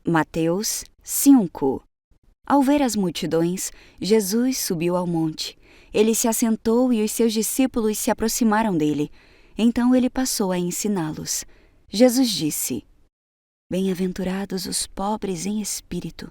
Mateus 5. Ao ver as multidões, Jesus subiu ao monte. Ele se assentou e os seus discípulos se aproximaram dele. Então ele passou a ensiná-los. Jesus disse: Bem-aventurados os pobres em espírito,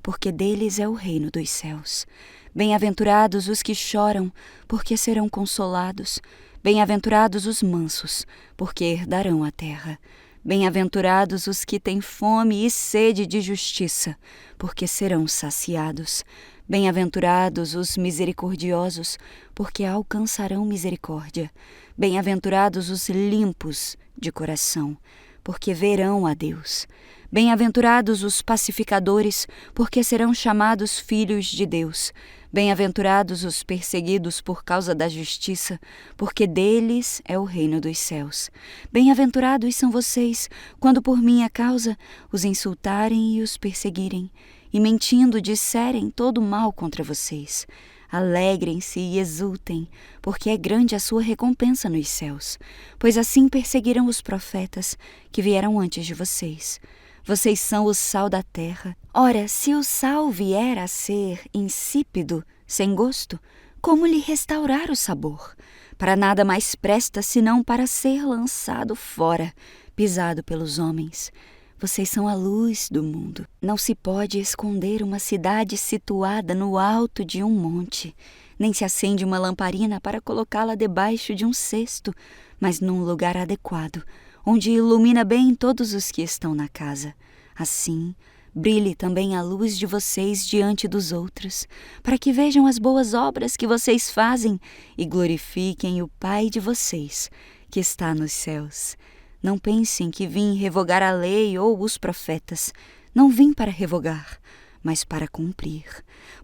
porque deles é o reino dos céus. Bem-aventurados os que choram, porque serão consolados. Bem-aventurados os mansos, porque herdarão a terra. Bem-aventurados os que têm fome e sede de justiça, porque serão saciados. Bem-aventurados os misericordiosos, porque alcançarão misericórdia. Bem-aventurados os limpos de coração, porque verão a Deus. Bem-aventurados os pacificadores, porque serão chamados filhos de Deus. Bem-aventurados os perseguidos por causa da justiça, porque deles é o reino dos céus. Bem-aventurados são vocês, quando por minha causa os insultarem e os perseguirem, e mentindo disserem todo mal contra vocês. Alegrem-se e exultem, porque é grande a sua recompensa nos céus, pois assim perseguiram os profetas que vieram antes de vocês. Vocês são o sal da terra. Ora, se o sal vier a ser insípido, sem gosto, como lhe restaurar o sabor? Para nada mais presta senão para ser lançado fora, pisado pelos homens. Vocês são a luz do mundo. Não se pode esconder uma cidade situada no alto de um monte, nem se acende uma lamparina para colocá-la debaixo de um cesto, mas num lugar adequado, onde ilumina bem todos os que estão na casa. Assim, brilhe também a luz de vocês diante dos outros, para que vejam as boas obras que vocês fazem e glorifiquem o Pai de vocês, que está nos céus. Não pensem que vim revogar a lei ou os profetas. Não vim para revogar, mas para cumprir.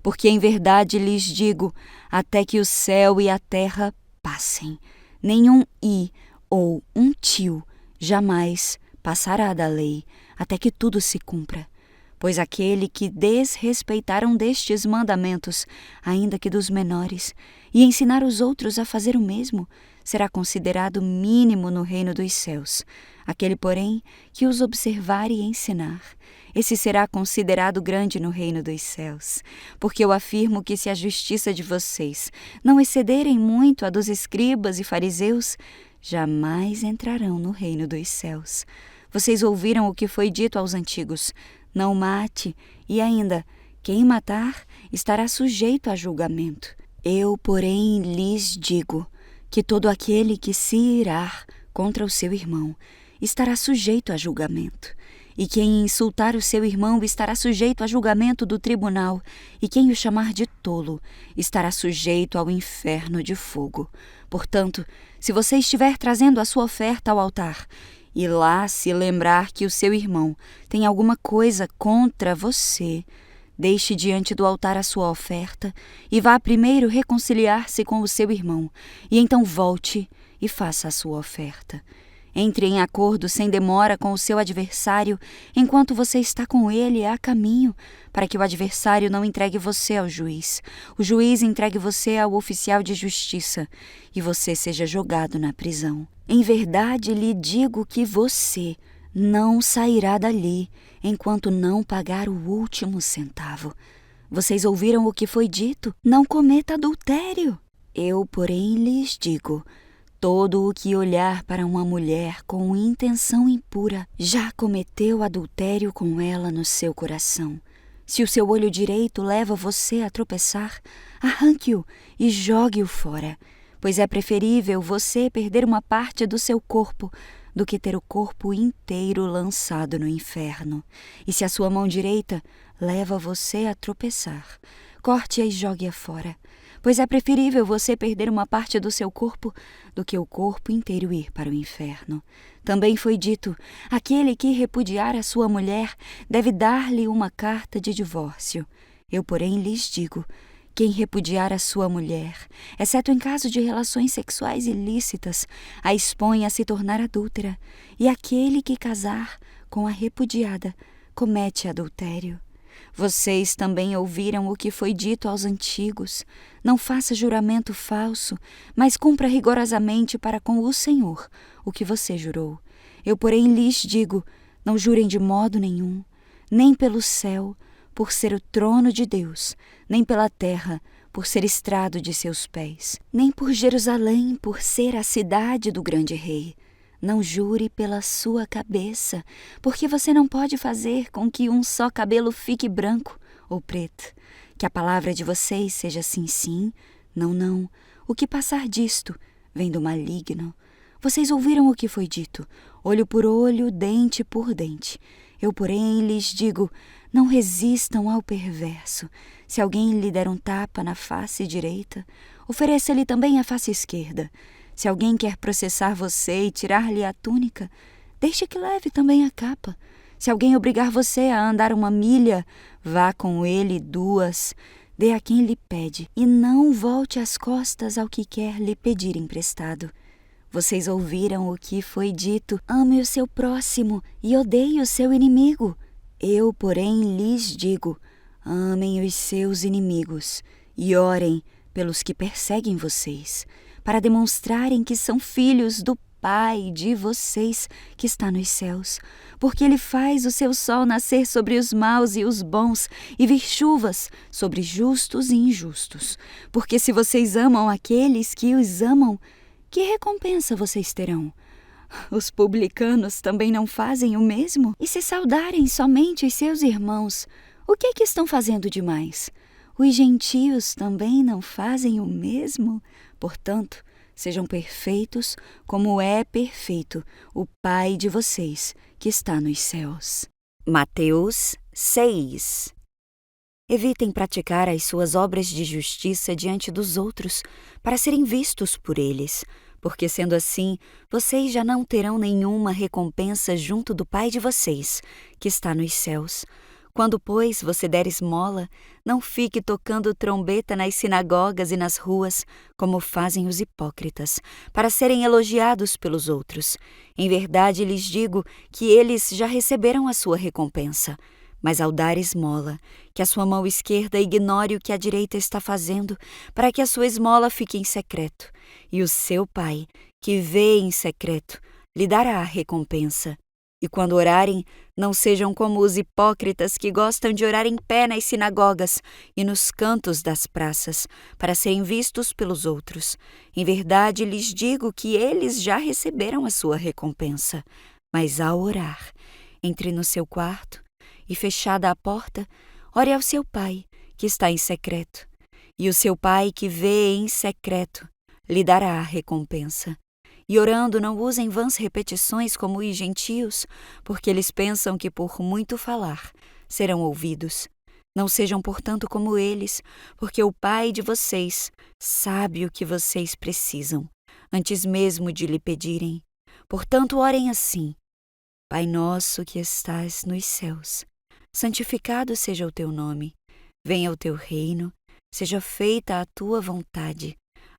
Porque em verdade lhes digo, até que o céu e a terra passem, nenhum i ou um tio jamais passará da lei, até que tudo se cumpra. Pois aquele que desrespeitar um destes mandamentos, ainda que dos menores, e ensinar os outros a fazer o mesmo, será considerado mínimo no reino dos céus. Aquele, porém, que os observar e ensinar, esse será considerado grande no reino dos céus. Porque eu afirmo que se a justiça de vocês não excederem muito a dos escribas e fariseus, jamais entrarão no reino dos céus. Vocês ouviram o que foi dito aos antigos: não mate, e ainda, quem matar estará sujeito a julgamento. Eu, porém, lhes digo que todo aquele que se irar contra o seu irmão estará sujeito a julgamento. E quem insultar o seu irmão estará sujeito a julgamento do tribunal, e quem o chamar de tolo estará sujeito ao inferno de fogo. Portanto, se você estiver trazendo a sua oferta ao altar, e lá se lembrar que o seu irmão tem alguma coisa contra você, deixe diante do altar a sua oferta e vá primeiro reconciliar-se com o seu irmão, e então volte e faça a sua oferta. Entre em acordo sem demora com o seu adversário, enquanto você está com ele a caminho, para que o adversário não entregue você ao juiz, o juiz entregue você ao oficial de justiça, e você seja jogado na prisão. Em verdade lhe digo que você não sairá dali, enquanto não pagar o último centavo. Vocês ouviram o que foi dito? Não cometa adultério. Eu, porém, lhes digo: todo o que olhar para uma mulher com intenção impura já cometeu adultério com ela no seu coração. Se o seu olho direito leva você a tropeçar, arranque-o e jogue-o fora, pois é preferível você perder uma parte do seu corpo do que ter o corpo inteiro lançado no inferno. E se a sua mão direita leva você a tropeçar, corte-a e jogue-a fora, pois é preferível você perder uma parte do seu corpo do que o corpo inteiro ir para o inferno. Também foi dito: aquele que repudiar a sua mulher deve dar-lhe uma carta de divórcio. Eu, porém, lhes digo: quem repudiar a sua mulher, exceto em caso de relações sexuais ilícitas, a expõe a se tornar adúltera, e aquele que casar com a repudiada comete adultério. Vocês também ouviram o que foi dito aos antigos: não faça juramento falso, mas cumpra rigorosamente para com o Senhor o que você jurou. Eu, porém, lhes digo: não jurem de modo nenhum, nem pelo céu, por ser o trono de Deus, nem pela terra, por ser estrado de seus pés, nem por Jerusalém, por ser a cidade do grande rei. Não jure pela sua cabeça, porque você não pode fazer com que um só cabelo fique branco ou preto. Que a palavra de vocês seja sim, sim, não, não. O que passar disto vem do maligno. Vocês ouviram o que foi dito, olho por olho, dente por dente. Eu, porém, lhes digo, não resistam ao perverso. Se alguém lhe der um tapa na face direita, ofereça-lhe também a face esquerda. Se alguém quer processar você e tirar-lhe a túnica, deixe que leve também a capa. Se alguém obrigar você a andar 1 milha, vá com ele 2. Dê a quem lhe pede, e não volte as costas ao que quer lhe pedir emprestado. Vocês ouviram o que foi dito, ame o seu próximo e odeie o seu inimigo. Eu, porém, lhes digo, amem os seus inimigos e orem pelos que perseguem vocês, para demonstrarem que são filhos do Pai de vocês que está nos céus, porque Ele faz o seu sol nascer sobre os maus e os bons e vir chuvas sobre justos e injustos. Porque se vocês amam aqueles que os amam, que recompensa vocês terão? Os publicanos também não fazem o mesmo? E se saudarem somente os seus irmãos, o que é que estão fazendo demais? Os gentios também não fazem o mesmo? Portanto, sejam perfeitos como é perfeito o Pai de vocês que está nos céus. Mateus 6. Evitem praticar as suas obras de justiça diante dos outros, para serem vistos por eles, porque sendo assim, vocês já não terão nenhuma recompensa junto do Pai de vocês, que está nos céus. Quando, pois, você der esmola, não fique tocando trombeta nas sinagogas e nas ruas, como fazem os hipócritas, para serem elogiados pelos outros. Em verdade lhes digo que eles já receberam a sua recompensa. Mas ao dar esmola, que a sua mão esquerda ignore o que a direita está fazendo, para que a sua esmola fique em secreto. E o seu Pai, que vê em secreto, lhe dará a recompensa. E quando orarem, não sejam como os hipócritas que gostam de orar em pé nas sinagogas e nos cantos das praças, para serem vistos pelos outros. Em verdade lhes digo que eles já receberam a sua recompensa. Mas ao orar, entre no seu quarto, e fechada a porta, ore ao seu Pai, que está em secreto. E o seu Pai, que vê em secreto, lhe dará a recompensa. E orando, não usem vãs repetições como os gentios, porque eles pensam que por muito falar serão ouvidos. Não sejam, portanto, como eles, porque o Pai de vocês sabe o que vocês precisam, antes mesmo de lhe pedirem. Portanto, orem assim: Pai nosso que estás nos céus, santificado seja o teu nome. Venha o teu reino, seja feita a tua vontade,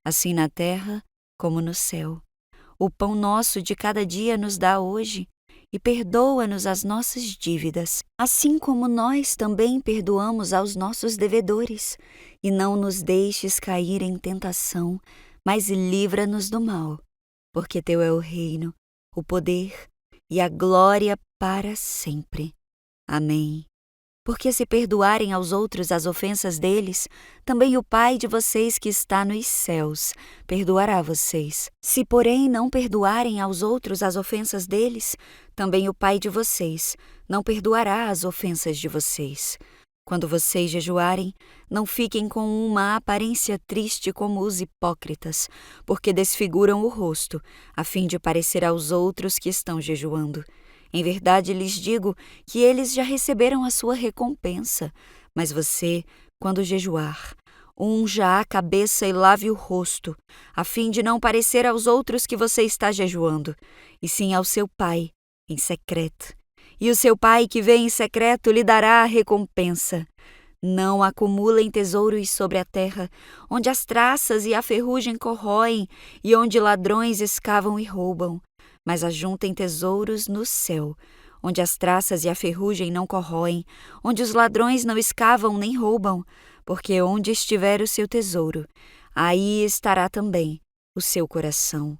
assim na terra como no céu. O pão nosso de cada dia nos dá hoje, e perdoa-nos as nossas dívidas, assim como nós também perdoamos aos nossos devedores. E não nos deixes cair em tentação, mas livra-nos do mal, porque teu é o reino, o poder e a glória para sempre. Amém. Porque se perdoarem aos outros as ofensas deles, também o Pai de vocês que está nos céus perdoará vocês. Se, porém, não perdoarem aos outros as ofensas deles, também o Pai de vocês não perdoará as ofensas de vocês. Quando vocês jejuarem, não fiquem com uma aparência triste como os hipócritas, porque desfiguram o rosto, a fim de parecer aos outros que estão jejuando. Em verdade lhes digo que eles já receberam a sua recompensa. Mas você, quando jejuar, unja a cabeça e lave o rosto, a fim de não parecer aos outros que você está jejuando, e sim ao seu Pai, em secreto. E o seu Pai que vê em secreto lhe dará a recompensa. Não acumulem tesouros sobre a terra, onde as traças e a ferrugem corroem, e onde ladrões escavam e roubam. Mas ajuntem tesouros no céu, onde as traças e a ferrugem não corroem, onde os ladrões não escavam nem roubam, porque onde estiver o seu tesouro, aí estará também o seu coração.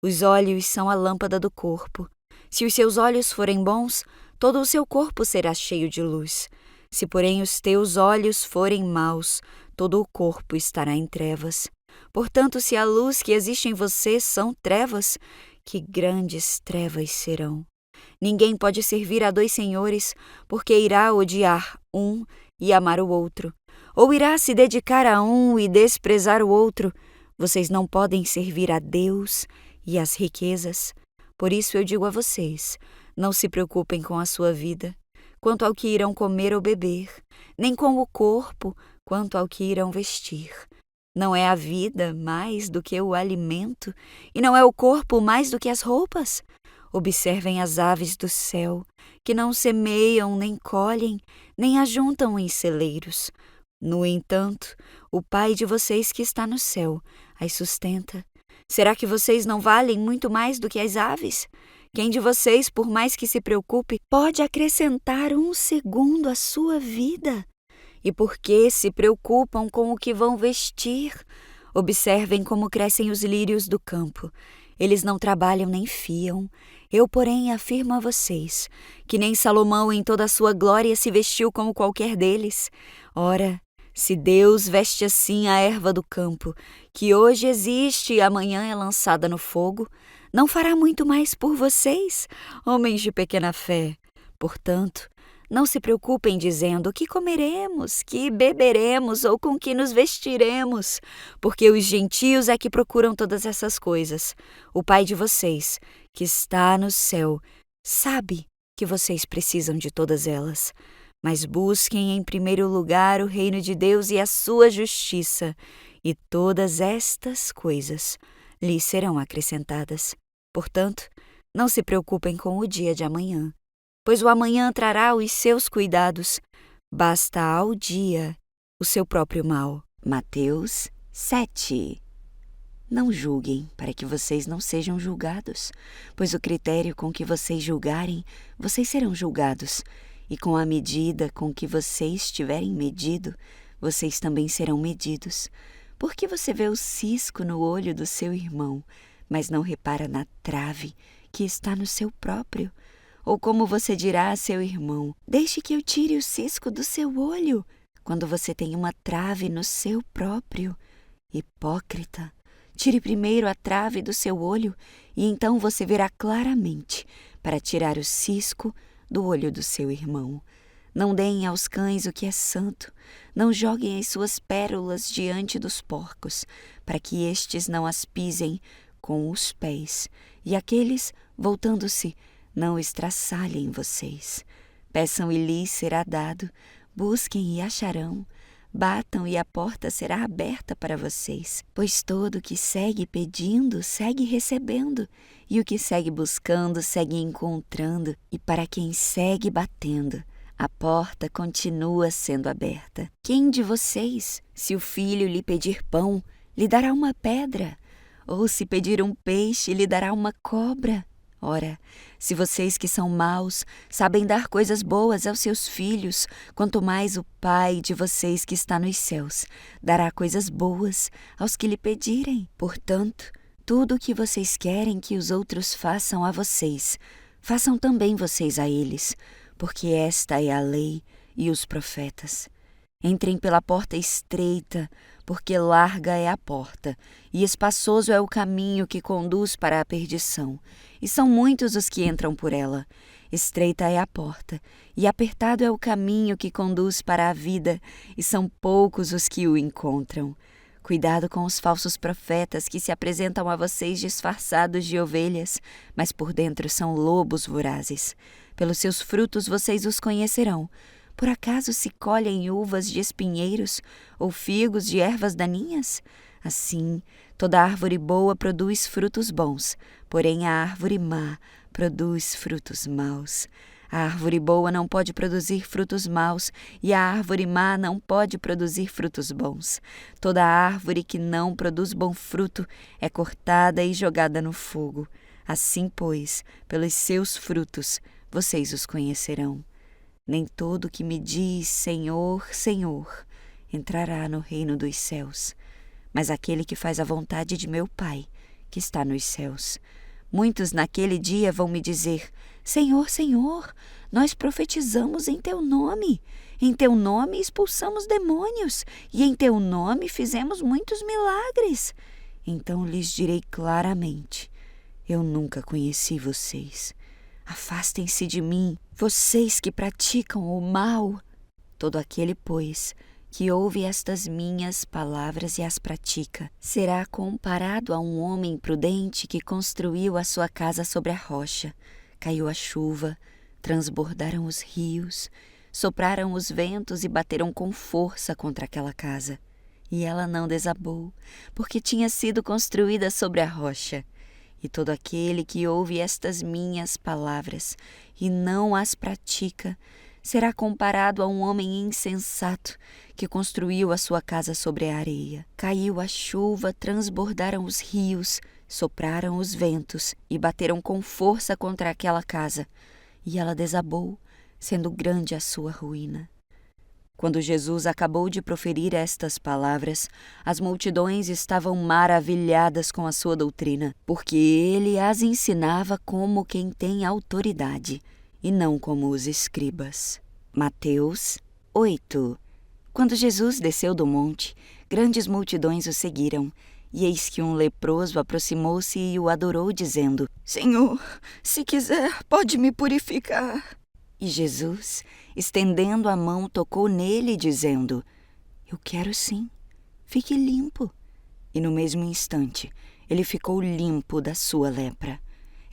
Os olhos são a lâmpada do corpo. Se os seus olhos forem bons, todo o seu corpo será cheio de luz. Se, porém, os teus olhos forem maus, todo o corpo estará em trevas. Portanto, se a luz que existe em você são trevas, que grandes trevas serão. Ninguém pode servir a dois senhores, porque irá odiar um e amar o outro, ou irá se dedicar a um e desprezar o outro. Vocês não podem servir a Deus e às riquezas. Por isso eu digo a vocês, não se preocupem com a sua vida, quanto ao que irão comer ou beber, nem com o corpo, quanto ao que irão vestir. Não é a vida mais do que o alimento, e não é o corpo mais do que as roupas? Observem as aves do céu, que não semeiam, nem colhem, nem ajuntam em celeiros. No entanto, o Pai de vocês que está no céu as sustenta. Será que vocês não valem muito mais do que as aves? Quem de vocês, por mais que se preocupe, pode acrescentar um segundo à sua vida? E por que se preocupam com o que vão vestir? Observem como crescem os lírios do campo. Eles não trabalham nem fiam. Eu, porém, afirmo a vocês que nem Salomão em toda a sua glória se vestiu como qualquer deles. Ora, se Deus veste assim a erva do campo, que hoje existe e amanhã é lançada no fogo, não fará muito mais por vocês, homens de pequena fé. Portanto, não se preocupem dizendo: que comeremos, que beberemos ou com que nos vestiremos, porque os gentios é que procuram todas essas coisas. O Pai de vocês, que está no céu, sabe que vocês precisam de todas elas. Mas busquem em primeiro lugar o reino de Deus e a sua justiça, e todas estas coisas lhes serão acrescentadas. Portanto, não se preocupem com o dia de amanhã, pois o amanhã trará os seus cuidados. Basta ao dia o seu próprio mal. Mateus 7. Não julguem, para que vocês não sejam julgados, pois o critério com que vocês julgarem, vocês serão julgados, e com a medida com que vocês tiverem medido, vocês também serão medidos. Por que você vê o cisco no olho do seu irmão, mas não repara na trave que está no seu próprio? Ou como você dirá a seu irmão: deixe que eu tire o cisco do seu olho, quando você tem uma trave no seu próprio? Hipócrita! Tire primeiro a trave do seu olho, e então você verá claramente para tirar o cisco do olho do seu irmão. Não deem aos cães o que é santo, não joguem as suas pérolas diante dos porcos, para que estes não as pisem com os pés, e aqueles, voltando-se, não estraçalhem vocês. Peçam e lhes será dado, busquem e acharão, batam e a porta será aberta para vocês. Pois todo o que segue pedindo, segue recebendo, e o que segue buscando, segue encontrando, e para quem segue batendo, a porta continua sendo aberta. Quem de vocês, se o filho lhe pedir pão, lhe dará uma pedra? Ou se pedir um peixe, lhe dará uma cobra? Ora, se vocês que são maus sabem dar coisas boas aos seus filhos, quanto mais o Pai de vocês que está nos céus dará coisas boas aos que lhe pedirem. Portanto, tudo o que vocês querem que os outros façam a vocês, façam também vocês a eles, porque esta é a lei e os profetas. Entrem pela porta estreita, porque larga é a porta, e espaçoso é o caminho que conduz para a perdição, e são muitos os que entram por ela. Estreita é a porta, e apertado é o caminho que conduz para a vida, e são poucos os que o encontram. Cuidado com os falsos profetas que se apresentam a vocês disfarçados de ovelhas, mas por dentro são lobos vorazes. Pelos seus frutos vocês os conhecerão. Por acaso se colhem uvas de espinheiros ou figos de ervas daninhas? Assim, toda árvore boa produz frutos bons, porém a árvore má produz frutos maus. A árvore boa não pode produzir frutos maus, e a árvore má não pode produzir frutos bons. Toda árvore que não produz bom fruto é cortada e jogada no fogo. Assim, pois, pelos seus frutos vocês os conhecerão. Nem todo que me diz Senhor, Senhor, entrará no reino dos céus, mas aquele que faz a vontade de meu Pai, que está nos céus. Muitos naquele dia vão me dizer: Senhor, Senhor, Nós profetizamos em teu nome. Em teu nome expulsamos demônios, e em teu nome fizemos muitos milagres. Então lhes direi claramente: eu nunca conheci vocês. Afastem-se de mim, vocês que praticam o mal. Todo aquele, pois, que ouve estas minhas palavras e as pratica, será comparado a um homem prudente que construiu a sua casa sobre a rocha. Caiu a chuva, transbordaram os rios, sopraram os ventos e bateram com força contra aquela casa. E ela não desabou, porque tinha sido construída sobre a rocha. E todo aquele que ouve estas minhas palavras e não as pratica, será comparado a um homem insensato que construiu a sua casa sobre a areia. Caiu a chuva, transbordaram os rios, sopraram os ventos e bateram com força contra aquela casa. E ela desabou, sendo grande a sua ruína. Quando Jesus acabou de proferir estas palavras, as multidões estavam maravilhadas com a sua doutrina, porque ele as ensinava como quem tem autoridade, e não como os escribas. Mateus 8. Quando Jesus desceu do monte, grandes multidões o seguiram, e eis que um leproso aproximou-se e o adorou, dizendo: Senhor, se quiser, pode me purificar. E Jesus, estendendo a mão, tocou nele, dizendo: Eu quero sim, fique limpo. E no mesmo instante, ele ficou limpo da sua lepra.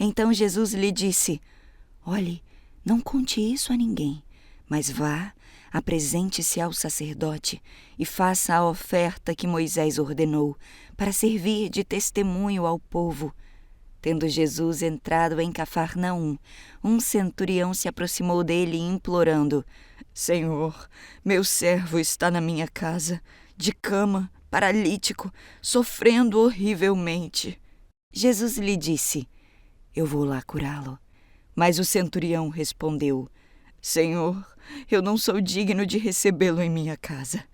Então Jesus lhe disse: Olhe, não conte isso a ninguém, mas vá, apresente-se ao sacerdote e faça a oferta que Moisés ordenou, para servir de testemunho ao povo. Tendo Jesus entrado em Cafarnaum, um centurião se aproximou dele, implorando: Senhor, meu servo está na minha casa, de cama, paralítico, sofrendo horrivelmente. Jesus lhe disse: Eu vou lá curá-lo. Mas o centurião respondeu: Senhor, eu não sou digno de recebê-lo em minha casa,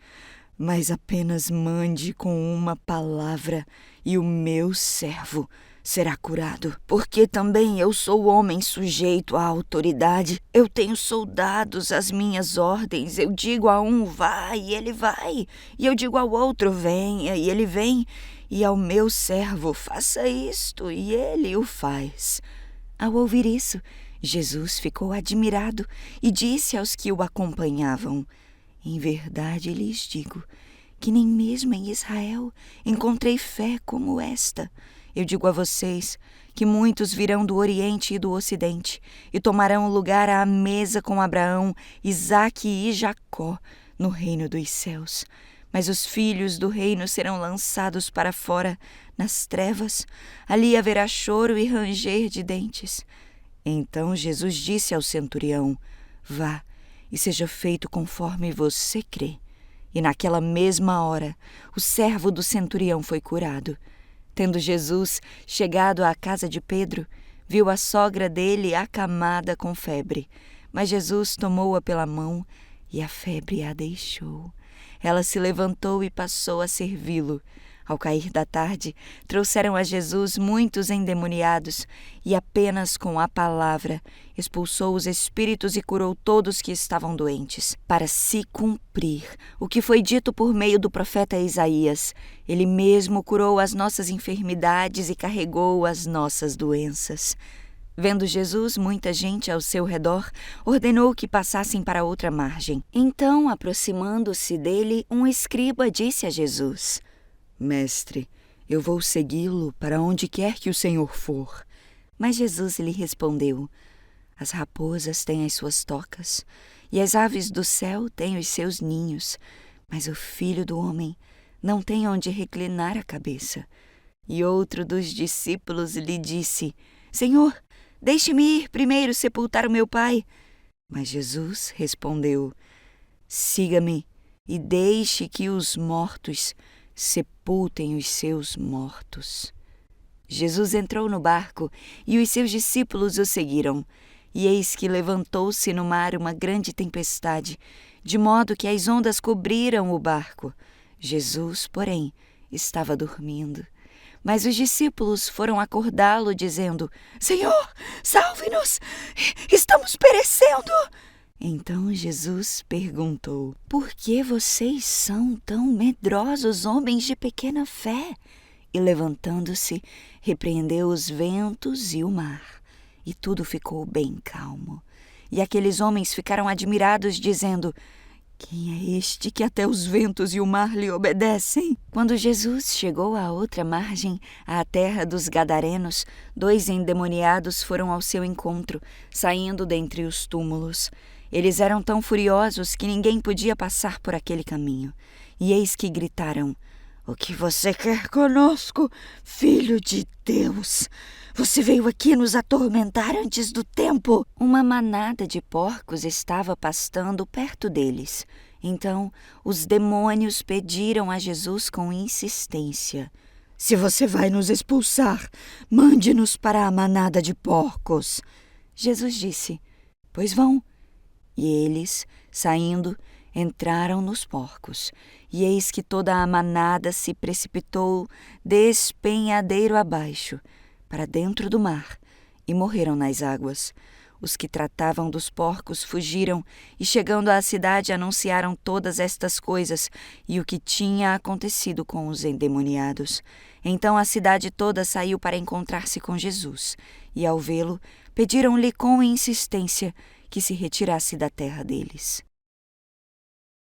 mas apenas mande com uma palavra e o meu servo será curado. Porque também eu sou homem sujeito à autoridade. Eu tenho soldados às minhas ordens. Eu digo a um: vai, e ele vai. E eu digo ao outro: venha, e ele vem. E ao meu servo: faça isto, e ele o faz. Ao ouvir isso, Jesus ficou admirado e disse aos que o acompanhavam: Em verdade lhes digo que nem mesmo em Israel encontrei fé como esta. Eu digo a vocês que muitos virão do Oriente e do Ocidente e tomarão lugar à mesa com Abraão, Isaque e Jacó no reino dos céus. Mas os filhos do reino serão lançados para fora, nas trevas. Ali haverá choro e ranger de dentes. Então Jesus disse ao centurião: Vá e seja feito conforme você crê. E naquela mesma hora, o servo do centurião foi curado. Tendo Jesus chegado à casa de Pedro, viu a sogra dele acamada com febre. Mas Jesus tomou-a pela mão e a febre a deixou. Ela se levantou e passou a servi-lo. Ao cair da tarde, trouxeram a Jesus muitos endemoniados, e apenas com a palavra expulsou os espíritos e curou todos que estavam doentes, para se cumprir o que foi dito por meio do profeta Isaías: Ele mesmo curou as nossas enfermidades e carregou as nossas doenças. Vendo Jesus muita gente ao seu redor, ordenou que passassem para outra margem. Então, aproximando-se dele, um escriba disse a Jesus: Mestre, eu vou segui-lo para onde quer que o Senhor for. Mas Jesus lhe respondeu: As raposas têm as suas tocas, e as aves do céu têm os seus ninhos, mas o Filho do Homem não tem onde reclinar a cabeça. E outro dos discípulos lhe disse: Senhor, deixe-me ir primeiro sepultar o meu pai. Mas Jesus respondeu: Siga-me e deixe que os mortos sepultem os seus mortos. Jesus entrou no barco e os seus discípulos o seguiram. E eis que levantou-se no mar uma grande tempestade, de modo que as ondas cobriram o barco. Jesus, porém, estava dormindo. Mas os discípulos foram acordá-lo, dizendo: Senhor, salve-nos! Estamos perecendo! Então Jesus perguntou: Por que vocês são tão medrosos, homens de pequena fé? E levantando-se, repreendeu os ventos e o mar, e tudo ficou bem calmo. E aqueles homens ficaram admirados, dizendo: Quem é este que até os ventos e o mar lhe obedecem? Quando Jesus chegou à outra margem, à terra dos Gadarenos, 2 endemoniados foram ao seu encontro, saindo dentre os túmulos. Eles eram tão furiosos que ninguém podia passar por aquele caminho. E eis que gritaram: O que você quer conosco, filho de Deus? Você veio aqui nos atormentar antes do tempo. Uma manada de porcos estava pastando perto deles. Então, os demônios pediram a Jesus com insistência: Se você vai nos expulsar, mande-nos para a manada de porcos. Jesus disse: Pois vão. E eles, saindo, entraram nos porcos. E eis que toda a manada se precipitou despenhadeiro abaixo, para dentro do mar, e morreram nas águas. Os que tratavam dos porcos fugiram e, chegando à cidade, anunciaram todas estas coisas e o que tinha acontecido com os endemoniados. Então a cidade toda saiu para encontrar-se com Jesus, e ao vê-lo, pediram-lhe com insistência que se retirasse da terra deles.